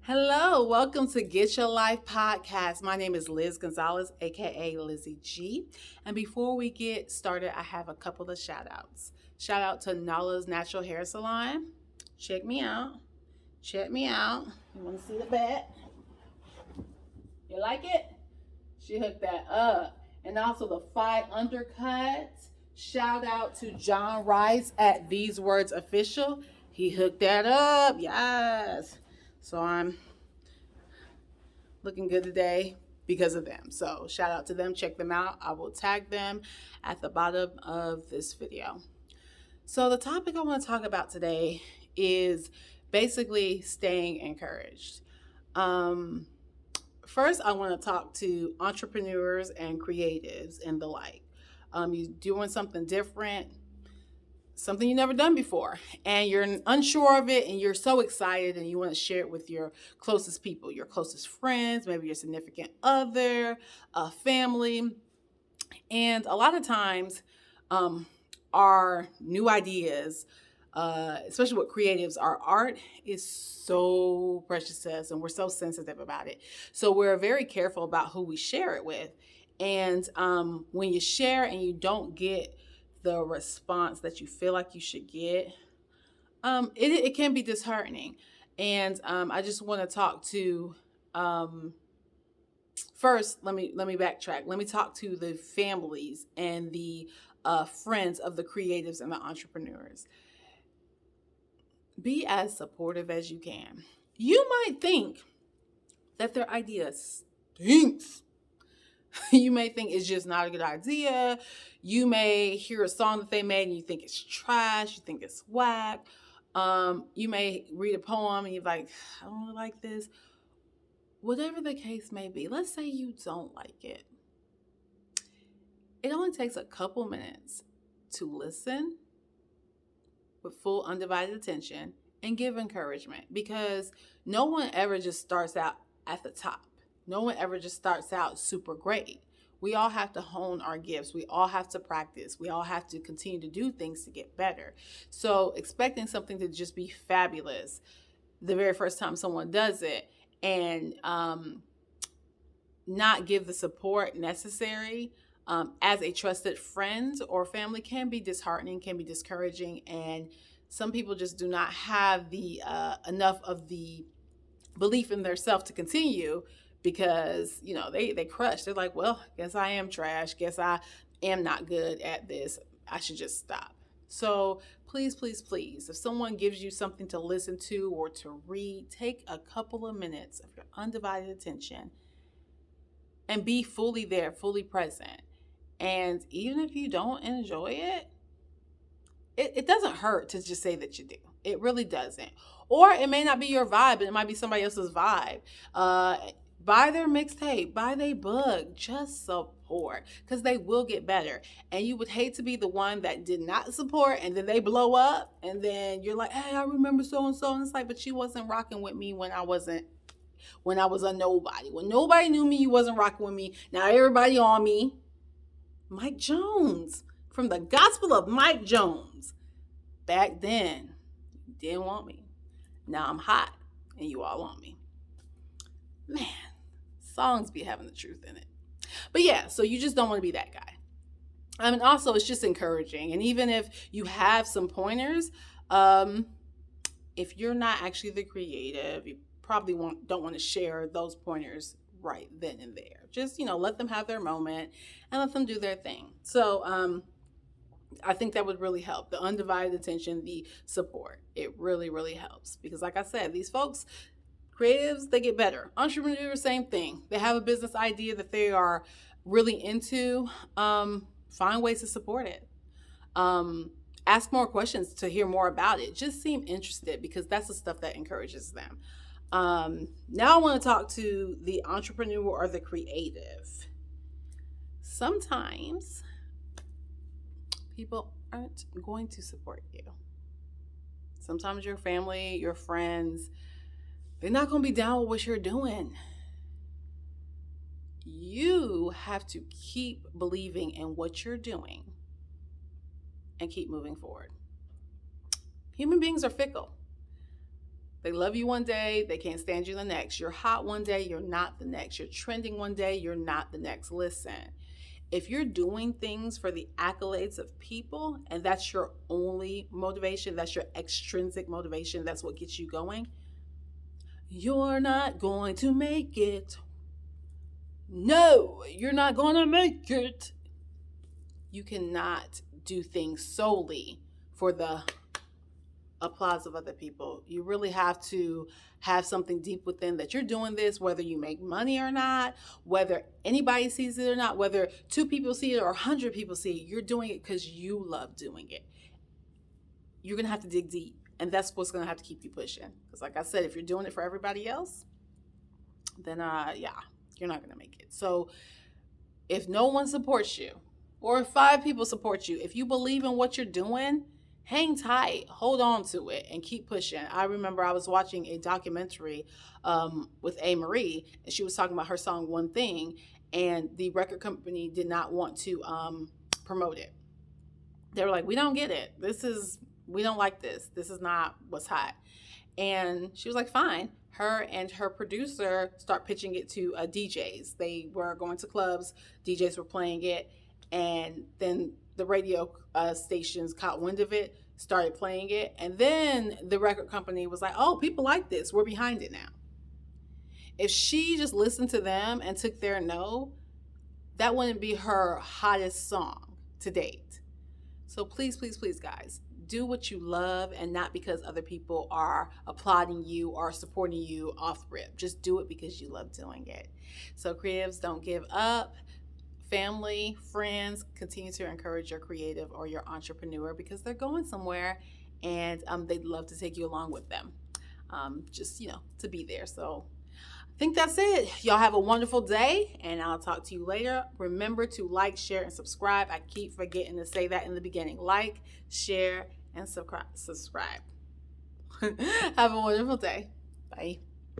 Hello, welcome to Get Your Life podcast. My name is Liz Gonzalez, aka Lizzie G. And before we get started, I have a couple of shout outs. Shout out to Nala's Natural Hair Salon. Check me out. Check me out. You want to see the back? You like it? She hooked that up. And also the Five Undercuts. Shout out to John Rice at These Words Official. He hooked that up. Yes. So I'm looking good today because of them. So shout out to them. Check them out. I will tag them at the bottom of this video. So the topic I want to talk about today is basically staying encouraged. First, I want to talk to entrepreneurs and creatives and the like. You're doing something different, something you've never done before, and you're unsure of it, and you're so excited, and you want to share it with your closest people, your closest friends, maybe your significant other, a family. And a lot of times, our new ideas, especially with creatives, our art is so precious to us, and we're so sensitive about it. So we're very careful about who we share it with. And when you share and you don't get the response that you feel like you should get, it can be disheartening. And I just want to talk to first. Let me backtrack. Let me talk to the families and the friends of the creatives and the entrepreneurs. Be as supportive as you can. You might think that their idea stinks. You may think it's just not a good idea. You may hear a song that they made and you think it's trash. You think it's whack. You may read a poem and you're like, I don't really like this. Whatever the case may be, let's say you don't like it. It only takes a couple minutes to listen with full undivided attention and give encouragement, because no one ever just starts out at the top. No one ever just starts out super great. We all have to hone our gifts. We all have to practice. We all have to continue to do things to get better. So expecting something to just be fabulous the very first time someone does it and not give the support necessary as a trusted friend or family can be disheartening, can be discouraging, and some people just do not have the enough of the belief in themselves to continue, because they crush. They're like, well, guess I am trash. Guess I am not good at this. I should just stop. So please, please, please, if someone gives you something to listen to or to read, take a couple of minutes of your undivided attention and be fully there, fully present. And even if you don't enjoy it, it doesn't hurt to just say that you do. It really doesn't. Or it may not be your vibe, but it might be somebody else's vibe. Buy their mixtape, buy their book, just support, because they will get better. And you would hate to be the one that did not support and then they blow up and then you're like, hey, I remember so and so. And it's like, but you wasn't rocking with me when I was a nobody. When nobody knew me, you wasn't rocking with me. Now everybody on me. Mike Jones, from the Gospel of Mike Jones. Back then, you didn't want me. Now I'm hot and you all want me. Man, songs be having the truth in it. But yeah, so you just don't want to be that guy. And also, it's just encouraging. And even if you have some pointers, if you're not actually the creative, you probably don't want to share those pointers right then and there. Just, let them have their moment and let them do their thing. So, I think that would really help. The undivided attention, the support. It really, really helps. Because like I said, these folks, creatives, they get better. Entrepreneurs, same thing. They have a business idea that they are really into. Find ways to support it. Ask more questions to hear more about it. Just seem interested, because that's the stuff that encourages them. Now I want to talk to the entrepreneur or the creative. Sometimes people aren't going to support you. Sometimes your family, your friends, they're not going to be down with what you're doing. You have to keep believing in what you're doing and keep moving forward. Human beings are fickle. They love you one day, they can't stand you the next. You're hot one day, you're not the next. You're trending one day, you're not the next. Listen, if you're doing things for the accolades of people and that's your only motivation, that's your extrinsic motivation, that's what gets you going, you're not going to make it. No, you're not going to make it. You cannot do things solely for the applause of other people. You really have to have something deep within that you're doing this, whether you make money or not, whether anybody sees it or not, whether 2 people see it or 100 people see it. You're doing it because you love doing it. You're going to have to dig deep. And that's what's going to have to keep you pushing. Because like I said, if you're doing it for everybody else, then you're not going to make it. So if no one supports you, or if 5 people support you, if you believe in what you're doing, hang tight, hold on to it, and keep pushing. I remember I was watching a documentary with A. Marie, and she was talking about her song One Thing, and the record company did not want to promote it. They were like, we don't get it. We don't like this. This is not what's hot. And she was like, fine. Her and her producer start pitching it to DJs. They were going to clubs, DJs were playing it, and then the radio stations caught wind of it, started playing it, and then the record company was like, oh, people like this, we're behind it now. If she just listened to them and took their no, that wouldn't be her hottest song to date. So please, please, please, guys, do what you love, and not because other people are applauding you or supporting you off rip. Just do it because you love doing it. So creatives, don't give up. Family, friends, continue to encourage your creative or your entrepreneur because they're going somewhere, and they'd love to take you along with them. Just, to be there. So I think that's it. Y'all have a wonderful day, and I'll talk to you later. Remember to like, share, and subscribe. I keep forgetting to say that in the beginning. Like, share, and subscribe. Have a wonderful day. Bye.